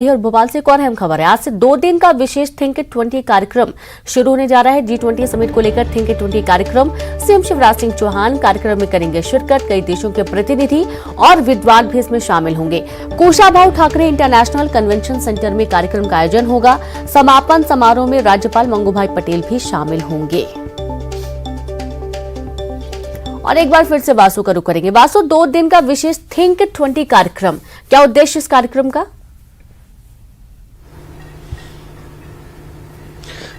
और भोपाल से एक और अहम खबर है। आज से 2 दिन का विशेष थिंक 20 कार्यक्रम शुरू होने जा रहा है। G20 समिट को लेकर थिंक 20 कार्यक्रम सीएम शिवराज सिंह चौहान कार्यक्रम में करेंगे शिरकत। कई देशों के प्रतिनिधि और विद्वान भी इसमें शामिल होंगे। Kushabhau Thackeray international convention centre में कार्यक्रम का आयोजन होगा। समापन समारोह में राज्यपाल मंगूभाई पटेल भी शामिल होंगे। और एक बार फिर से वासु का रुख करेंगे। वासु, 2 दिन का विशेष थिंक 20 कार्यक्रम, क्या उद्देश्य इस कार्यक्रम का?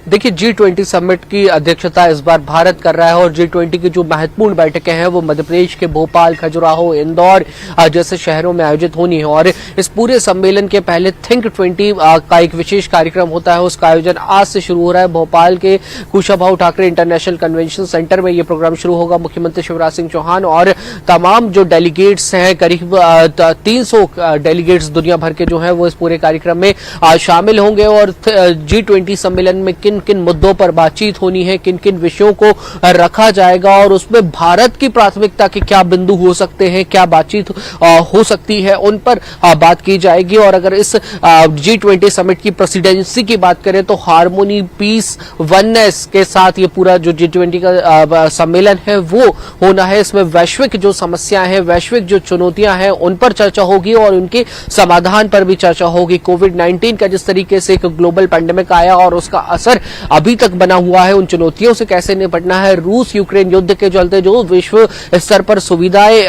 देखिए, G20 समिट की अध्यक्षता इस बार भारत कर रहा है और G20 की जो महत्वपूर्ण बैठकें हैं वो मध्य प्रदेश के भोपाल, खजुराहो, इंदौर जैसे शहरों में आयोजित होनी है। और इस पूरे सम्मेलन के पहले थिंक 20 का एक विशेष कार्यक्रम होता है। उसका आयोजन आज से शुरू हो रहा है। भोपाल के Kushabhau Thackeray international convention centre में ये प्रोग्राम शुरू होगा। मुख्यमंत्री शिवराज सिंह चौहान और तमाम जो डेलीगेट्स हैं, करीब 300 डेलीगेट्स दुनिया भर के जो हैं वो इस पूरे कार्यक्रम में शामिल होंगे। और G20 सम्मेलन में किन किन मुद्दों पर बातचीत होनी है, किन किन विषयों को रखा जाएगा और उसमें भारत की प्राथमिकता के क्या बिंदु हो सकते हैं, क्या बातचीत हो सकती है, उन पर बात की जाएगी। और अगर इस G20 समिट की प्रेसिडेंसी की बात करें तो हार्मोनी, पीस, वननेस के साथ ये पूरा जो G20 का सम्मेलन है वो होना है। इसमें वैश्विक जो समस्याएं हैं, वैश्विक जो चुनौतियां हैं, उन पर चर्चा होगी और उनके समाधान पर भी चर्चा होगी। कोविड-19 का जिस तरीके से एक ग्लोबल पैंडेमिक आया और उसका असर अभी तक बना हुआ है, उन चुनौतियों से कैसे निपटना है। रूस यूक्रेन युद्ध के चलते जो विश्व स्तर पर सुविधाएं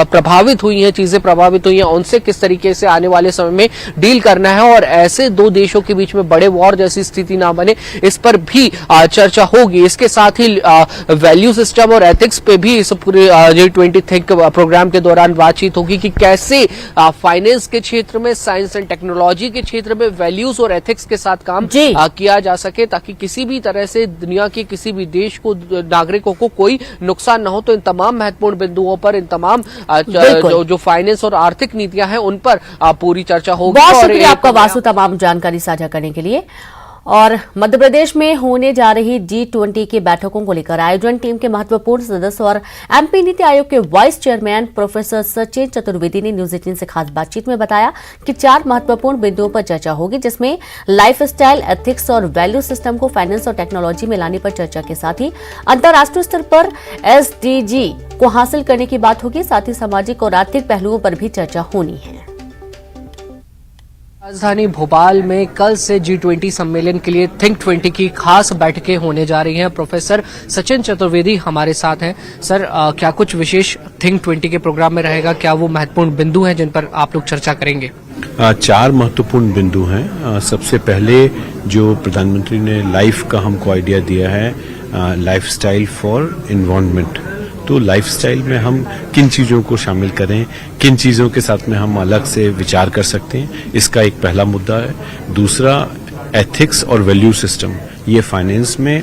प्रभावित हुई हैं, चीजें प्रभावित हुई हैं, उनसे किस तरीके से आने वाले समय में डील करना है और ऐसे 2 देशों के बीच में बड़े वॉर जैसी स्थिति ना बने, इस पर भी चर्चा होगी। इसके साथ ही वैल्यू सिस्टम और एथिक्स पे भी इस पूरे G20 थिंक प्रोग्राम के दौरान बातचीत होगी कि कैसे फाइनेंस के क्षेत्र में, साइंस एंड टेक्नोलॉजी के क्षेत्र में वैल्यूज और एथिक्स के साथ काम किया जा सके ताकि किसी भी तरह से दुनिया के किसी भी देश को, नागरिकों को कोई नुकसान न हो। तो इन तमाम महत्वपूर्ण बिंदुओं पर, इन तमाम जो फाइनेंस और आर्थिक नीतियां हैं उन पर पूरी चर्चा होगी। बहुत शुक्रिया आपका वासु तमाम जानकारी साझा करने के लिए। और मध्य प्रदेश में होने जा रही G20 की बैठकों को लेकर आयोजन टीम के महत्वपूर्ण सदस्य और MP नीति आयोग के vice chairman professor Sachin Chaturvedi ने न्यूज 18 से खास बातचीत में बताया कि 4 महत्वपूर्ण बिंदुओं पर चर्चा होगी, जिसमें लाइफस्टाइल, एथिक्स और वैल्यू सिस्टम को फाइनेंस और टेक्नोलॉजी में लाने पर चर्चा के साथ ही अंतर्राष्ट्रीय स्तर पर SDG को हासिल करने की बात होगी। साथ ही सामाजिक और आर्थिक पहलुओं पर भी चर्चा होनी है। राजधानी भोपाल में कल से G20 सम्मेलन के लिए थिंक 20 की खास बैठकें होने जा रही हैं। प्रोफेसर सचिन चतुर्वेदी हमारे साथ हैं। सर, क्या कुछ विशेष थिंक 20 के प्रोग्राम में रहेगा? क्या वो महत्वपूर्ण बिंदु हैं जिन पर आप लोग चर्चा करेंगे? 4 महत्वपूर्ण बिंदु हैं। सबसे पहले जो प्रधानमंत्री ने लाइफ का हमको आइडिया दिया है, लाइफस्टाइल फॉर एनवायरनमेंट। तो लाइफस्टाइल में हम किन चीजों को शामिल करें, किन चीजों के साथ में हम अलग से विचार कर सकते हैं, इसका एक पहला मुद्दा है। दूसरा, एथिक्स और वैल्यू सिस्टम, ये फाइनेंस में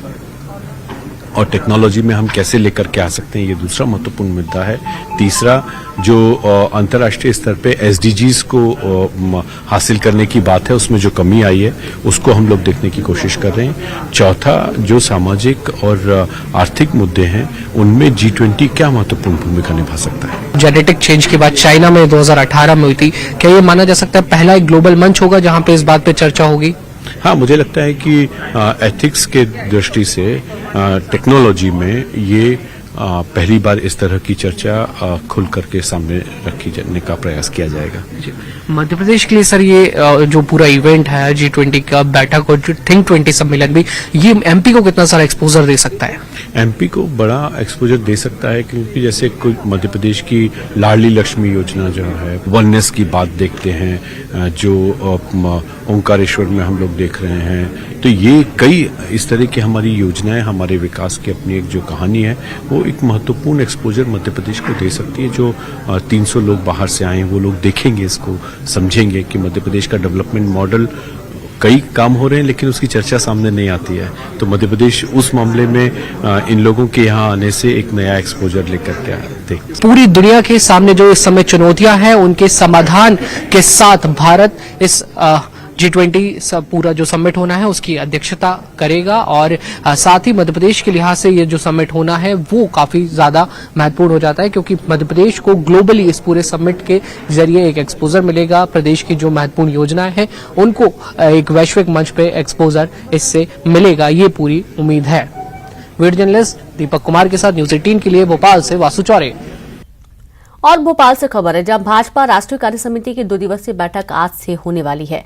और टेक्नोलॉजी में हम कैसे लेकर के आ सकते हैं, ये दूसरा महत्वपूर्ण मुद्दा है। तीसरा, जो अंतर्राष्ट्रीय स्तर पे SDGs को हासिल करने की बात है, उसमें जो कमी आई है उसको हम लोग देखने की कोशिश कर रहे हैं। चौथा, जो सामाजिक और आर्थिक मुद्दे हैं उनमें G20 क्या महत्वपूर्ण भूमिका निभा सकता है। जेनेटिक चेंज की बात चाइना में 2018 में हुई थी, क्या ये माना जा सकता है पहला एक ग्लोबल मंच होगा जहां पे इस बात पे चर्चा होगी? हाँ, मुझे लगता है कि एथिक्स के दृष्टि से टेक्नोलॉजी में ये पहली बार इस तरह की चर्चा खुल करके सामने रखी जाने का प्रयास किया जाएगा। मध्य प्रदेश के लिए सर ये जो पूरा इवेंट है G20 का बैठक और थिंक 20 सम्मेलन भी, ये MP को कितना सारा एक्सपोजर दे सकता है? MP को बड़ा एक्सपोजर दे सकता है क्योंकि जैसे कोई मध्य प्रदेश की लाडली लक्ष्मी योजना जो है, वननेस की बात देखते हैं, जो ओंकारेश्वर में हम लोग देख रहे हैं, तो ये कई इस तरह की हमारी योजनाएं, हमारे विकास की अपनी एक जो कहानी है, वो एक महत्वपूर्ण एक्सपोजर मध्य प्रदेश को दे सकती है। जो 300 लोग बाहर से आए हैं वो लोग देखेंगे, इसको समझेंगे कि मध्य प्रदेश का डेवलपमेंट मॉडल, कई काम हो रहे हैं लेकिन उसकी चर्चा सामने नहीं आती है। तो मध्य प्रदेश उस मामले में इन लोगों के यहाँ आने से एक नया एक्सपोजर लेकर के आते। पूरी दुनिया के सामने जो इस समय चुनौतियां हैं उनके समाधान के साथ भारत इस G20 पूरा जो समिट होना है उसकी अध्यक्षता करेगा और साथ ही मध्य प्रदेश के लिहाज से ये जो समिट होना है वो काफी ज्यादा महत्वपूर्ण हो जाता है, क्योंकि मध्य प्रदेश को ग्लोबली इस पूरे समिट के जरिए एक एक्सपोजर मिलेगा। प्रदेश की जो महत्वपूर्ण योजनाएं हैं उनको एक वैश्विक मंच पे एक्सपोजर इससे मिलेगा, ये पूरी उम्मीद है। वीडियो जर्नलिस्ट दीपक कुमार के साथ न्यूज 18 के लिए भोपाल से वासु चौरे। और भोपाल से खबर है, जहां भाजपा राष्ट्रीय कार्य समिति की 2 दिवसीय बैठक आज से होने वाली है।